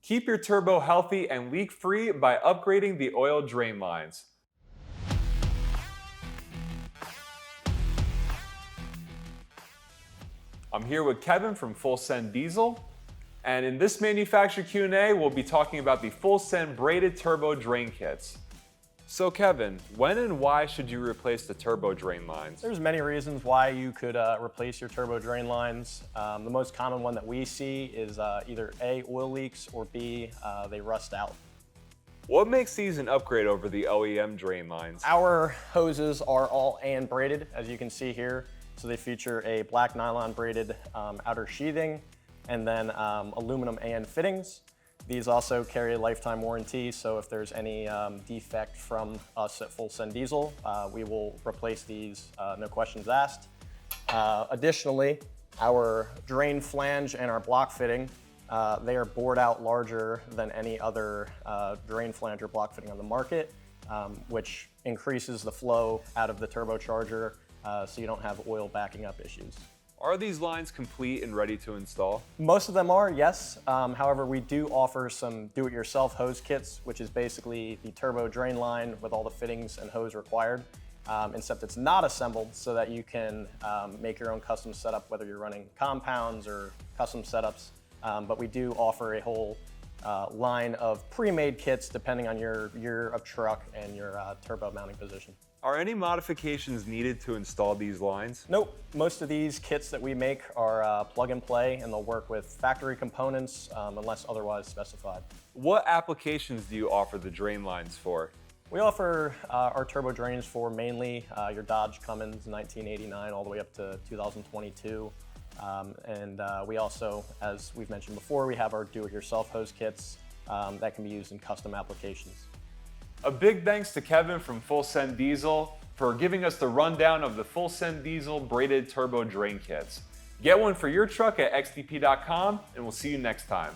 Keep your turbo healthy and leak-free by upgrading the oil drain lines. I'm here with Kevin from Full Send Diesel, and in this manufacturer Q&A, we'll be talking about the Full Send Braided Turbo Drain Kits. So Kevin, when and why should you replace the turbo drain lines? There's many reasons why you could replace your turbo drain lines. The most common one that we see is either A, oil leaks, or B, they rust out. What makes these an upgrade over the OEM drain lines? Our hoses are all AN braided, as you can see here. So they feature a black nylon braided outer sheathing and then aluminum AN fittings. These also carry a lifetime warranty, so if there's any defect from us at Full Send Diesel, we will replace these, no questions asked. Additionally, our drain flange and our block fitting, they are bored out larger than any other drain flange or block fitting on the market, which increases the flow out of the turbocharger so you don't have oil backing up issues. Are these lines complete and ready to install? Most of them are, yes. However, we do offer some do-it-yourself hose kits, which is basically the turbo drain line with all the fittings and hose required, except it's not assembled so that you can make your own custom setup, whether you're running compounds or custom setups. But we do offer a whole line of pre-made kits depending on your year of truck and your turbo mounting position. Are any modifications needed to install these lines? Nope. Most of these kits that we make are plug and play, and they'll work with factory components unless otherwise specified. What applications do you offer the drain lines for? We offer our turbo drains for mainly your Dodge Cummins 1989 all the way up to 2022. We also, as we've mentioned before, we have our do-it-yourself hose kits that can be used in custom applications. A big thanks to Kevin from Full Send Diesel for giving us the rundown of the Full Send Diesel Braided Turbo Drain Kits. Get one for your truck at xdp.com, and we'll see you next time.